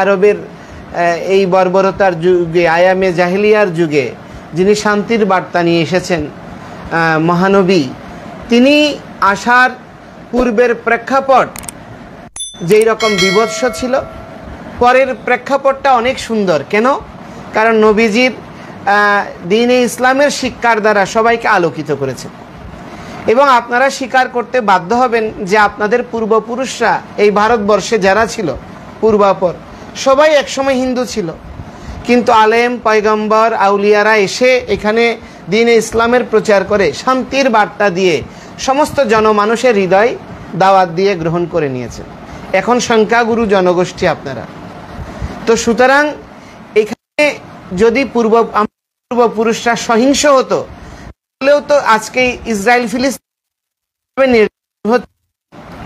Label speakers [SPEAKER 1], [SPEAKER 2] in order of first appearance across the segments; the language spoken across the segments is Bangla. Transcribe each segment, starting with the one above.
[SPEAKER 1] আরবের এই বর্বরতার যুগে, আয়ামে জাহেলিয়ার যুগে যিনি শান্তির বার্তা নিয়ে এসেছেন মহানবী, তিনি আসার পূর্বের প্রেক্ষাপট যেই রকম বিভৎস ছিল, পরের প্রেক্ষাপটটা অনেক সুন্দর। কেন? কারণ নবীজির দ্বীনে ইসলামের শিক্ষার দ্বারা সবাইকে আলোকিত করেছে। এবং আপনারা স্বীকার করতে বাধ্য হবেন যে আপনাদের পূর্বপুরুষরা এই ভারতবর্ষে যারা ছিল পূর্বাপর, সবাই একসময় হিন্দু ছিল, কিন্তু আলেম, পয়গম্বর, আউলিয়ারা এসে এখানে দ্বীনে ইসলামের প্রচার করে শান্তির বার্তা দিয়ে সমস্ত জনমানুষের হৃদয় দাওয়াত দিয়ে গ্রহণ করে নিয়েছেন। এখন সংখ্যাগুরু জনগোষ্ঠী আপনারা। তো সুতরাং এখানে যদি পূর্বপুরুষরা সহিংস হতো, তাহলেও তো আজকে ইসরায়েল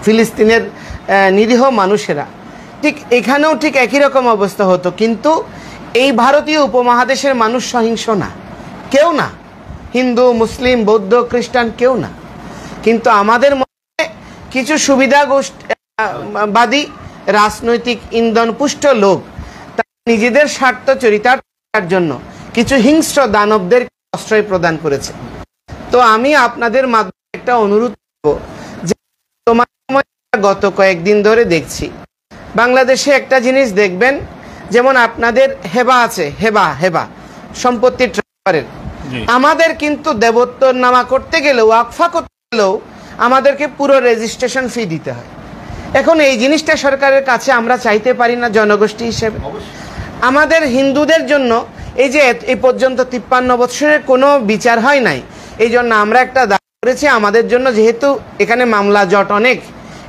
[SPEAKER 1] ফিলিস্তিনের নিরীহ মানুষেরা, ঠিক এখানেও ঠিক একই রকম অবস্থা হতো। কিন্তু এই ভারতীয় উপমহাদেশের মানুষ সহিংস না, কেউ না, হিন্দু, মুসলিম, বৌদ্ধ, খ্রিস্টান কেউ না। কিন্তু আমাদের মধ্যে কিছু সুবিধাবাদী রাজনৈতিক ইন্ধন পুষ্ট লোক নিজেদের স্বার্থ চরিতার্থের জন্য কিছু হিংস্র দানবদের আশ্রয় প্রদান করেছে। তো আমি আপনাদের মাধ্যমে একটা অনুরোধ করব যে গত কয়েকদিন ধরে দেখছি বাংলাদেশে একটা জিনিস দেখবেন, যেমন আপনাদের হেবা আছে, হেবা সম্পত্তি ট্রান্সফারের, আমাদের কিন্তু দেবোত্তর নামা করতে গেলেও, ওয়াকফা করতে গেলেও আমাদেরকে পুরো রেজিস্ট্রেশন ফি দিতে হয়। এখন এই জিনিসটা সরকারের কাছে আমরা চাইতে পারি না জনগোষ্ঠী হিসেবে? আমাদের হিন্দুদের জন্য এই যে এই পর্যন্ত 53 বছরের কোনো বিচার হয় নাই, এই জন্য আমরা একটা দাবি করেছি আমাদের জন্য, যেহেতু এখানে মামলা জট অনেক,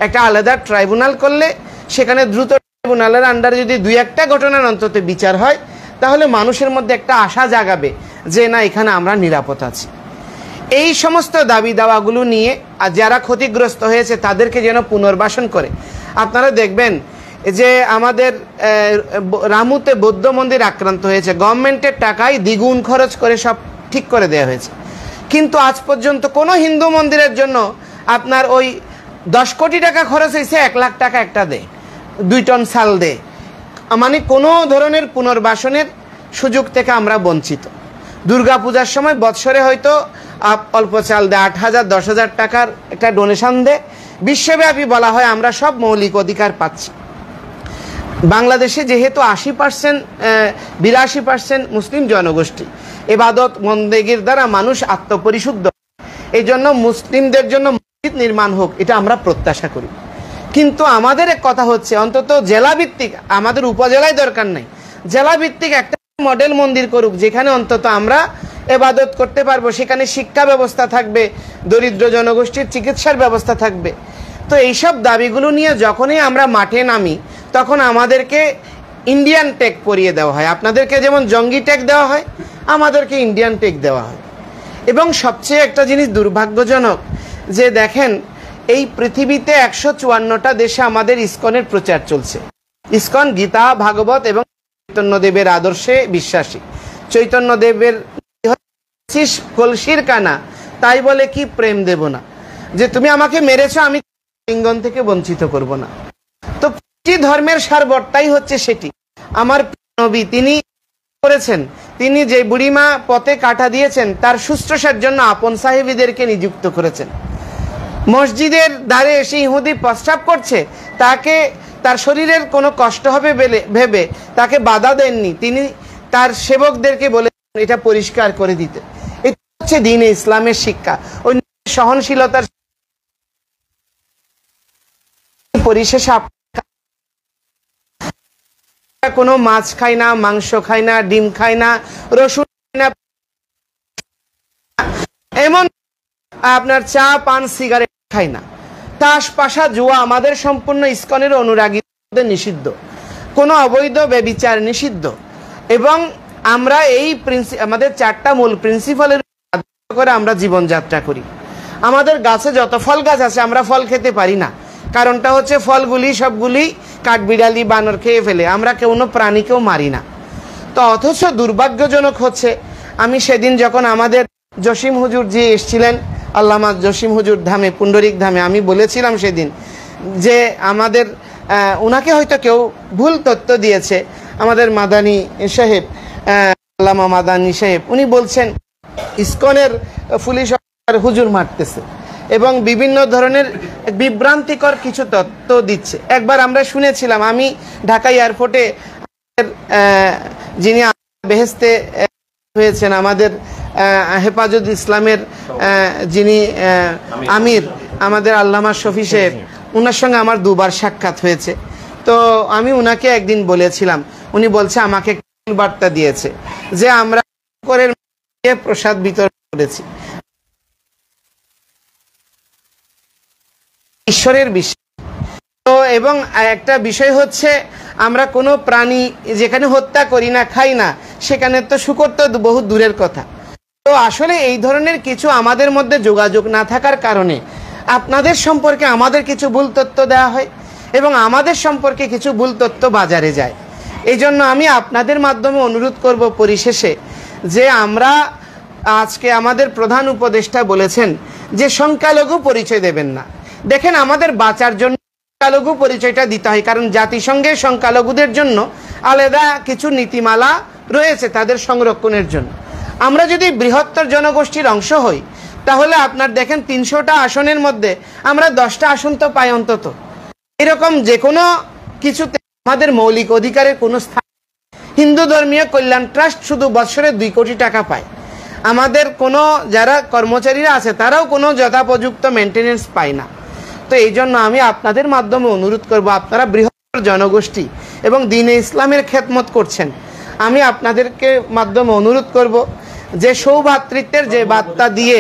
[SPEAKER 1] একটা আলাদা ট্রাইব্যুনাল করলে সেখানে দ্রুত ট্রাইব্যুনালের আন্ডারে যদি 2-1টা ঘটনার অন্তত বিচার হয়, তাহলে মানুষের মধ্যে একটা আশা জাগাবে যে না, এখানে আমরা নিরাপদ আছি। এই সমস্ত দাবি দাওয়াগুলো নিয়ে আর যারা ক্ষতিগ্রস্ত হয়েছে তাদেরকে যেন পুনর্বাসন করে। আপনারা দেখবেন যে আমাদের রামুতে বৌদ্ধ মন্দির আক্রান্ত হয়েছে, গভর্নমেন্টের টাকায় দ্বিগুণ খরচ করে সব ঠিক করে দেওয়া হয়েছে, কিন্তু আজ পর্যন্ত কোনো হিন্দু মন্দিরের জন্য আপনার ওই 10 কোটি টাকা খরচ হয়েছে, 1 লাখ টাকা একটা দে, 2 টন চাল দে, মানে কোনো ধরনের পুনর্বাসনের সুযোগ থেকে আমরা বঞ্চিত। দুর্গাপূজার সময় বৎসরে হয়তো অল্প চাল দে, 8,000 10,000 টাকার একটা ডোনেশন দে, বিশ্বব্যাপী বলা হয় আমরা সব মৌলিক অধিকার পাচ্ছি। বাংলাদেশে যেহেতু 82% মুসলিম জনগোষ্ঠী, ইবাদত বন্দেগীর দ্বারা মানুষ আত্মপরিশুদ্ধ, এই জন্য মুসলিমদের জন্য মসজিদ নির্মাণ হোক, এটা আমরা প্রত্যাশা করি। কিন্তু আমাদের এক কথা হচ্ছে অন্তত জেলা ভিত্তিক, আমাদের উপজেলায় দরকার নাই, জেলা ভিত্তিক একটা মডেল মন্দির করুক, যেখানে অন্তত আমরা ইবাদত করতে পারবো, সেখানে শিক্ষা ব্যবস্থা থাকবে, দরিদ্র জনগোষ্ঠীর চিকিৎসার ব্যবস্থা থাকবে। তো এইসব দাবিগুলো নিয়ে যখনই আমরা মাঠে নামি, তখন আমাদেরকে ইন্ডিয়ান টেক পরিয়ে দেওয়া হয়। আপনাদেরকে যেমন জঙ্গি টেক দেওয়া হয়, আমাদেরকে ইন্ডিয়ান টেক দেওয়া হয়। এবং সবচেয়ে একটা জিনিস দুর্ভাগ্যজনক যে দেখেন, এই পৃথিবীতে 154টা দেশে আমাদের ইসকনের প্রচার চলছে। ইসকন গীতা, ভাগবত এবং চৈতন্যদেবের আদর্শে বিশ্বাসী। চৈতন্যদেবের কলসির কানা, তাই বলে কি প্রেম দেব না, যে তুমি আমাকে মেরেছ, আমি লিঙ্গন থেকে বঞ্চিত করব না। তো ধর্মের সারবট্টাই হচ্ছে সেটি। আমার নবী তিনি করেছেন, তিনি যে বুড়িমা পথে কাটা দিয়েছেন তার শুশ্রূষার জন্য আপন সাহেবীদেরকে নিযুক্ত করেছেন। মসজিদের দ্বারে এসে ইহুদি প্রস্রাব করছে, তাকে তার শরীরের কোনো কষ্ট হবে ভেবে তাকে বাধা দেননি, তিনি তার সেবকদেরকে বলে এটা পরিষ্কার করে দিতে। এটা হচ্ছে দ্বীনে ইসলামের শিক্ষা। ওই সহনশীলতার পরিশেষে কোনো মাছ খায় না, মাংস খায় না, ডিম খায় না, রসুন খায় না, এমন আপনার চা, পান, সিগারেট খায় না। তাস, পাশা, জুয়া আমাদের সম্পূর্ণ ইসকনের অনুরাগীদের নিষিদ্ধ, কোনো অবৈধ ব্যভিচার নিষিদ্ধ। এবং আমরা এই আমাদের 4টা মূল প্রিন্সিপালের করে আমরা জীবনযাত্রা করি। আমাদের গাছে যত ফল গাছ আছে আমরা ফল খেতে পারি না, কারণটা হচ্ছে ফলগুলি সবগুলি কাঠবিড়ালি, বানর খেয়ে ফেলে, আমরা কোনো প্রাণীকেও মারি না। তো অথচ দুর্ভাগ্যজনক হচ্ছে, আমি সেদিন যখন আমাদের জসিম হুজুর জি এসেছিলেন, আল্লামা জসিম হুজুর ধামে, পুন্ডরিক ধামে, আমি বলেছিলাম সেদিন যে আমাদের ওনাকে হয়তো কেউ ভুল তথ্য দিয়েছে। আমাদের মাদানী সাহেব, আল্লামা মাদানী সাহেব, উনি বলছেন ইসকনের পুলিশ হুজুর মারতেছে এবং বিভিন্ন ধরনের বিভ্রান্তিকর কিছু তথ্য দিচ্ছে। একবার আমরা শুনেছিলাম, আমি ঢাকা এয়ারপোর্টে যিনি বেহেস্তে হয়েছেন, আমাদের হেফাজত ইসলামের যিনি আমির, আমাদের আল্লামা শফি সাহেব, ওনার সঙ্গে আমার দুবার সাক্ষাৎ হয়েছে। তো আমি উনাকে একদিন বলেছিলাম, উনি বলছে আমাকে বার্তা দিয়েছে যে আমরা করে প্রসাদ বিতরণ করেছি। ঈশ্বরের বিষয় তো, এবং একটা বিষয় হচ্ছে আমরা কোনো প্রাণী যেখানে হত্যা করি না, খাই না, সেখানে তো শুকর তো বহু দূরের কথা। তো আসলে এই ধরনের কিছু আমাদের মধ্যে যোগাযোগ না থাকার কারণে আপনাদের সম্পর্কে আমাদের কিছু ভুল তথ্য দেওয়া হয় এবং আমাদের সম্পর্কে কিছু ভুল তথ্য বাজারে যায়। এই জন্য আমি আপনাদের মাধ্যমে অনুরোধ করব পরিশেষে যে আমরা আজকে আমাদের প্রধান উপদেষ্টা বলেছেন যে সংখ্যালঘু পরিচয় দেবেন না। দেখেন, আমাদের বাঁচার জন্য সংখ্যালঘু পরিচয়টা দিতে হয়, কারণ জাতিসংঘের সংখ্যালঘুদের জন্য আলাদা কিছু নীতিমালা রয়েছে তাদের সংরক্ষণের জন্য। আমরা যদি বৃহত্তর জনগোষ্ঠীর অংশ হই তাহলে আপনার দেখেন 300টা আসনের মধ্যে আমরা 10টা আসন তো পাই অন্তত। এরকম যে কোনো কিছুতে আমাদের মৌলিক অধিকারের কোনো স্থান। হিন্দু ধর্মীয় কল্যাণ ট্রাস্ট শুধু বছরে 2 কোটি টাকা পায়। আমাদের কোনো যারা কর্মচারীরা আছে তারাও কোনো যথাপযুক্ত মেনটেনেন্স পায় না। তো এই জন্য আমি আপনাদের মাধ্যমে অনুরোধ করব, আপনারা বৃহত্তর জনগোষ্ঠী এবং দ্বীনে ইসলামের খেদমত করছেন, আমি আপনাদেরকে মাধ্যমে অনুরোধ করব যে সৌভ্রাতৃত্বের যে বার্তা দিয়ে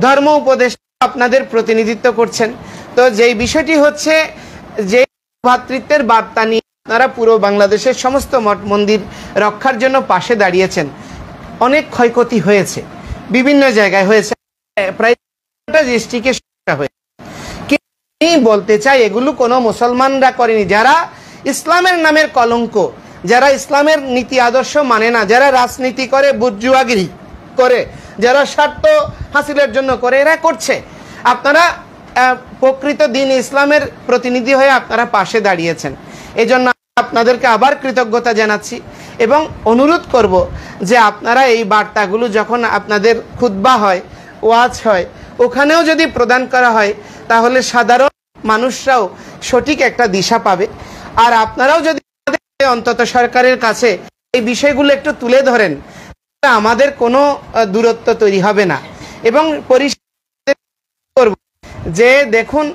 [SPEAKER 1] ধর্ম উপদেষ্টা আপনাদের প্রতিনিধিত্ব করছেন, তো যেই বিষয়টি হচ্ছে যে ভ্রাতৃত্বের বার্তা নিয়ে আপনারা পুরো বাংলাদেশের সমস্ত মঠ মন্দির রক্ষার জন্য পাশে দাঁড়িয়েছেন। অনেক ক্ষয়ক্ষতি হয়েছে, বিভিন্ন জায়গায় হয়েছে, প্রায় ডিস্ট্রিক্টে হয়েছে। আমি বলতে চাই এগুলো কোনো মুসলমানরা করেনি। যারা ইসলামের নামের কলঙ্ক, যারা ইসলামের নীতি আদর্শ মানে না, যারা রাজনীতি করে, বুর্জুয়াগিরি করে, যারা স্বার্থ হাসিলের জন্য করে, এরা করছে। আপনারা প্রকৃত দ্বীন ইসলামের প্রতিনিধি হয়ে আপনারা পাশে দাঁড়িয়েছেন, এজন্য আপনাদেরকে আবার কৃতজ্ঞতা জানাচ্ছি এবং অনুরোধ করব যে আপনারা এই বার্তাগুলো যখন আপনাদের খুতবা হয়, ওয়াজ হয়, ওখানেও যদি প্রদান করা হয় তাহলে সাধারণ মানুষরাও সঠিক একটা দিশা পাবে। আর আপনারাও যদি অন্তত সরকারের কাছে এই বিষয়গুলো একটু তুলে ধরেন, আমাদের কোনো দূরত্ব তৈরি হবে না। এবং পরিষ্কার করব যে দেখুন,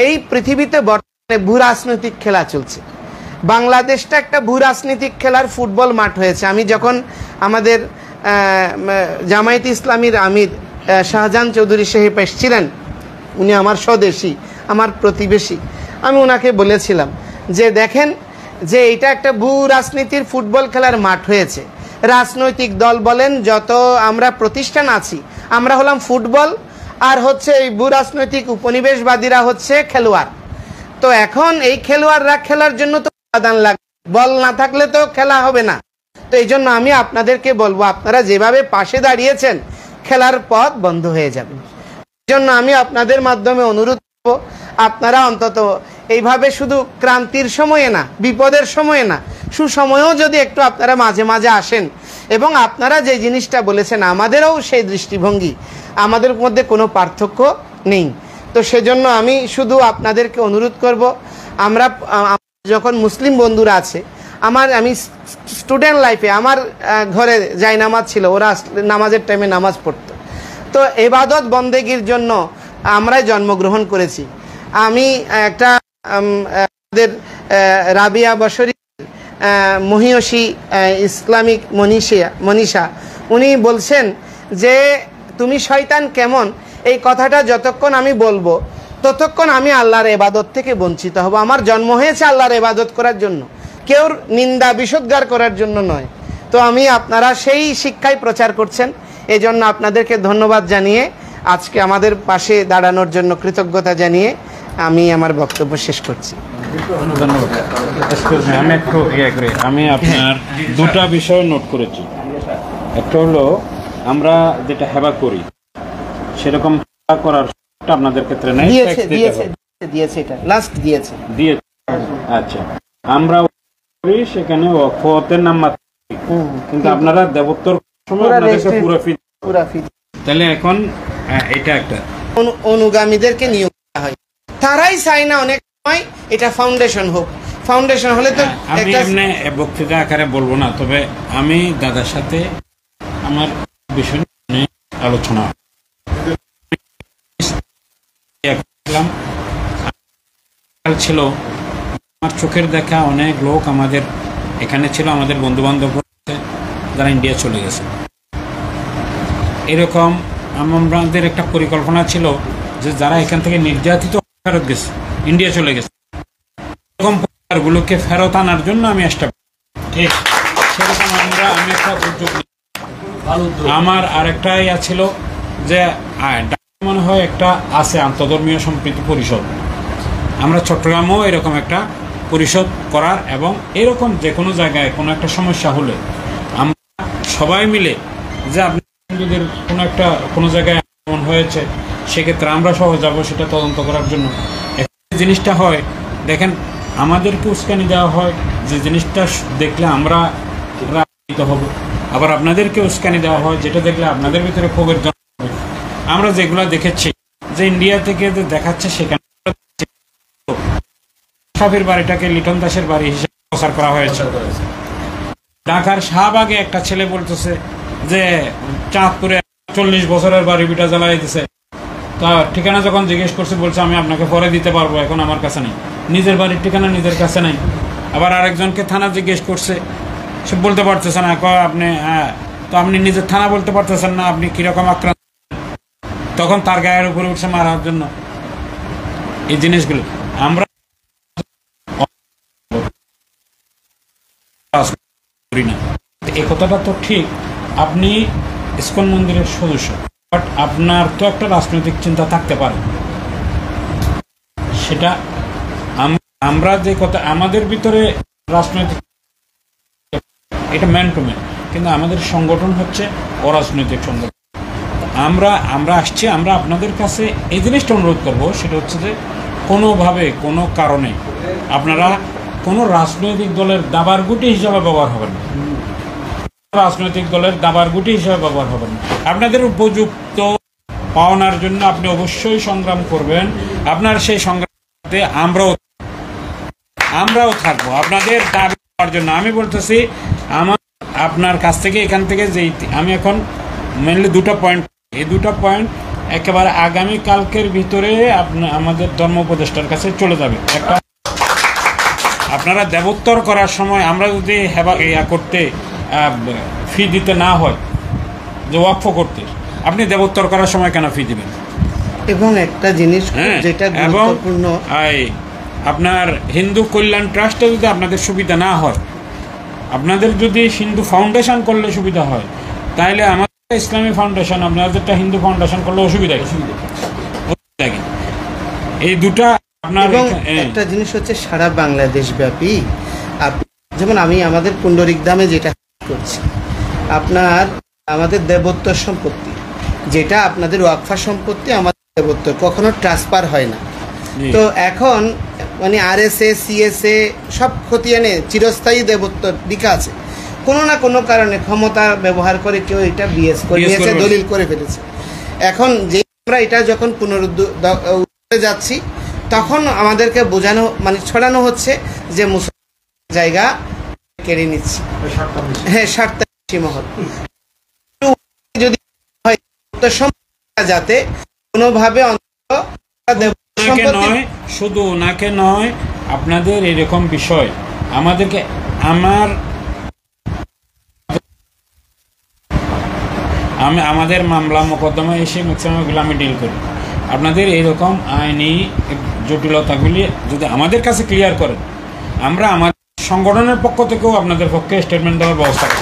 [SPEAKER 1] এই পৃথিবীতে বর্তমানে ভূ রাজনৈতিক খেলা চলছে। বাংলাদেশটা একটা ভূ রাজনৈতিক খেলার ফুটবল মাঠ হয়েছে। আমি যখন আমাদের জামায়াত ইসলামীর আমির শাহজাহান চৌধুরী সাহেব এসেছিলেন, উনি আমার স্বদেশী, আমার প্রতিবেশী, আমি ওনাকে বলেছিলাম যে দেখেন যে এটা একটা ভূ রাজনীতির ফুটবল খেলার মাঠ হয়েছে। রাজনৈতিক দল বলেন, যত আমরা প্রতিষ্ঠান আছি, আমরা হলাম ফুটবল, আর হচ্ছে এই ভূ রাজনৈতিক উপনিবেশবাদীরা হচ্ছে খেলোয়াড়। তো এখন এই খেলোয়াড়রা খেলার জন্য তো উপাদান লাগবে, বল না থাকলে তো খেলা হবে না। তো এই জন্য আমি আপনাদেরকে বলবো, আপনারা যেভাবে পাশে দাঁড়িয়েছেন খেলার পথ বন্ধ হয়ে যাবে। এই জন্য আমি আপনাদের মাধ্যমে অনুরোধ করব, আপনারা অন্তত এইভাবে শুধু ক্রান্তির সময়ে না, বিপদের সময়ে না, সুসময়েও যদি একটু আপনারা মাঝে মাঝে আসেন এবং আপনারা যে জিনিসটা বলেছেন আমাদেরও সেই দৃষ্টিভঙ্গি, আমাদের মধ্যে কোনো পার্থক্য নেই। তো সেজন্য আমি শুধু আপনাদেরকে অনুরোধ করব, আমরা যখন মুসলিম বন্ধুরা আছে, আমি স্টুডেন্ট লাইফে আমার ঘরে যাই নামাজ ছিল, ওরা নামাজের টাইমে নামাজ পড়তো। তো ইবাদত বন্দেগীর জন্য আমরাই জন্মগ্রহণ করেছি। আমি একটা আমাদের রাবিয়া বশরী মহিয়সী ইসলামিক মনীষা, উনি বলছেন যে তুমি শয়তান কেমন, এই কথাটা যতক্ষণ আমি বলবো ততক্ষণ আমি আল্লাহর ইবাদত থেকে বঞ্চিত হব। আমার জন্ম হয়েছে আল্লাহর ইবাদত করার জন্য, কেউ নিন্দা বিষোদ্গার করার জন্য নয়। তো আমি আপনারা সেই শিক্ষাই প্রচার করছেন, এই জন্য আপনাদেরকে ধন্যবাদ জানিয়ে, আজকে আমাদের পাশে দাঁড়ানোর জন্য কৃতজ্ঞতা জানিয়ে আমি আমার বক্তব্য শেষ করছি।
[SPEAKER 2] ধন্যবাদ। আমি একটু আমি আপনার দুটা বিষয় নোট করেছি। একটা হলো আমরা যেটা হেবা করি সেরকম করার আপনাদের ক্ষেত্রে নাই,
[SPEAKER 1] দিয়েছে এটা লাস্ট দিয়েছে।
[SPEAKER 2] আচ্ছা, আমরা করি সেখানে ওয়াকফের নাম মাত্র, কিন্তু আপনারা দেবোত্তর সময় আপনাদেরকে পুরো ফি। তাহলে এখন এটা একটা
[SPEAKER 1] অনুগামীদেরকে নিয়োগ করা হয়, তারাই চায় না অনেক সময় এটা ফাউন্ডেশন হোক। ফাউন্ডেশন হলে তো
[SPEAKER 2] আমি এমনি বক্তৃতা আকারে বলবো না, তবে আমি দাদার সাথে আমার বিষয় নিয়ে আলোচনা ছিল। আমার চোখের দেখা অনেক লোক আমাদের এখানে ছিল, আমাদের বন্ধু বান্ধব যারা ইন্ডিয়া চলে গেছে। এরকম আমাদের একটা পরিকল্পনা ছিল যে যারা এখান থেকে নির্যাতিত ফেরত গেছে, ইন্ডিয়া চলে গেছে, এরকম পরিবারগুলোকে ফেরত আনার জন্য আমি ঠিক সেরকম আমি একটা উদ্যোগ। আমার আরেকটা ছিল যে মনে হয় একটা আছে আন্তধর্মীয় সম্প্রীতি পরিষদ, আমরা চট্টগ্রামেও এরকম একটা পরিষদ করার, এবং এরকম যে কোনো জায়গায় কোনো একটা সমস্যা হলে আমরা সবাই মিলে যে আপনাদের কোনো জায়গায় এমন হয়েছে সেক্ষেত্রে আমরা সহ যাব সেটা তদন্ত করার জন্য। জিনিসটা হয় দেখেন, আমাদেরকে উস্কানি দেওয়া হয় যে জিনিসটা দেখলে আমরা রাজনীতি হব, আবার আপনাদেরকে উস্কানি দেওয়া হয় যেটা দেখলে আপনাদের ভিতরে ক্ষোভের জন্ম হবে। আমরা যেগুলো দেখেছি যে ইন্ডিয়া থেকে যে দেখাচ্ছে সেখানে সাফির বাড়িটাকে লিটন দাসের বাড়ি হিসেবে প্রচার করা হয়েছে। ঢাকার শাহবাগে একটা ছেলে বলতেছে যে চাঁদপুরে 40 বছরের বাড়ি বিটা জ্বালাই দিছে, তা ঠিকানা যখন জিজ্ঞেস করছে বলছে আমি আপনাকে পরে দিতে পারবো, এখন আমার কাছে নেই। নিজের বাড়ির ঠিকানা নিজের কাছে নেই। আবার আরেকজনকে থানা জিজ্ঞেস করছে, সে বলতে পারতেছে না। আপনি তো আপনি নিজের থানা বলতে পারতেছেন না, আপনি কিরকম আক্রান্ত, তখন তার গায়ের উপরে উঠছে মারার জন্য। এই জিনিসগুলো আমরা করি না। এই কথাটা তো ঠিক, আপনি ইসকন মন্দিরের সদস্য, বাট আপনার তো একটা রাজনৈতিক চিন্তা থাকতে পারে। সেটা আমরা যে কথা আমাদের ভিতরে রাজনৈতিক, এটা ম্যান টু ম্যান, কিন্তু আমাদের সংগঠন হচ্ছে অরাজনৈতিক সংগঠন। আমরা আসছি, আমরা আপনাদের কাছে এই জিনিসটা অনুরোধ করবো, সেটা হচ্ছে যে কোনোভাবে কোনো কারণে আপনারা কোনো রাজনৈতিক দলের দাবার গুটি হিসাবে ব্যবহার হবেন না। রাজনৈতিক দলের দাবার গুটি হিসাবে ব্যবহার হবেন না। আপনাদের উপযুক্ত পাওনার জন্য আপনি অবশ্যই সংগ্রাম করবেন। আপনার সেই সংগ্রামে আমরাও থাকবো আপনাদের দাবি পাওয়ার জন্য। আমি বলতেছি আপনার কাছ থেকে এখান থেকে যেই আমি এখন মেনলি দুটো পয়েন্ট, এই দুটো পয়েন্ট একেবারে আগামী কালকের ভিতরে আমাদের ধর্ম উপদেষ্টার কাছে চলে যাবে। একটা, আপনারা দেবোত্তর করার সময় আমরা যদি করতে ফি দিতে না হয়, যে ওয়াকফ করতে, আপনি দেবোত্তর করার সময় কেন ফি দিবেন?
[SPEAKER 1] এবং একটা জিনিস যেটা গুরুত্বপূর্ণ,
[SPEAKER 2] আপনার হিন্দু কল্যাণ ট্রাস্টে যদি আপনাদের সুবিধা না হয়, আপনাদের যদি হিন্দু ফাউন্ডেশন করলে সুবিধা হয়, তাহলে আমাদের ইসলামী ফাউন্ডেশন আপনাদেরটা হিন্দু ফাউন্ডেশন করলে অসুবিধা কি? এই দুটা আপনার।
[SPEAKER 1] এবং একটা জিনিস হচ্ছে সারা বাংলাদেশ ব্যাপী, যেমন আমি আমাদের পুন্ডরিক ধামে যেটা করছি, আপনার আমাদের দেবোত্তর সম্পত্তি, যেটা আপনাদের ওয়াকফা সম্পত্তি, আমাদের দেবোত্তর কখনো ট্রান্সফার হয় না। তো এখন মানে RSA CSA সব খতিয়ানে চিরস্থায়ী দেবোত্তর লিখা আছে, কোনো না কোনো কারণে ক্ষমতা ব্যবহার করে কেউ এটা বিএস করে নিয়েছে, দলিল করে ফেলেছে। এখন যে আমরা এটা যখন পুনরুদ্ধারে যাচ্ছি, তখন আমাদেরকে বোঝানো মানে ছড়ানো হচ্ছে যে মুসলমান জায়গা কেড়ে নিচ্ছি। হ্যাঁ, স্বার্থান্বেষী মহল যদি যাতে কোনোভাবে
[SPEAKER 2] শুধু ওনাকে নয়, আপনাদের এরকম বিষয় আমাদেরকে আমাদের মামলা মোকদ্দমা এসে ম্যাক্সিমামগুলো আমি ডিল করি। আপনাদের এইরকম আইনি জটিলতাগুলি যদি আমাদের কাছে ক্লিয়ার করেন, আমরা আমাদের সংগঠনের পক্ষ থেকেও আপনাদের পক্ষে স্টেটমেন্ট দেওয়ার ব্যবস্থা করি।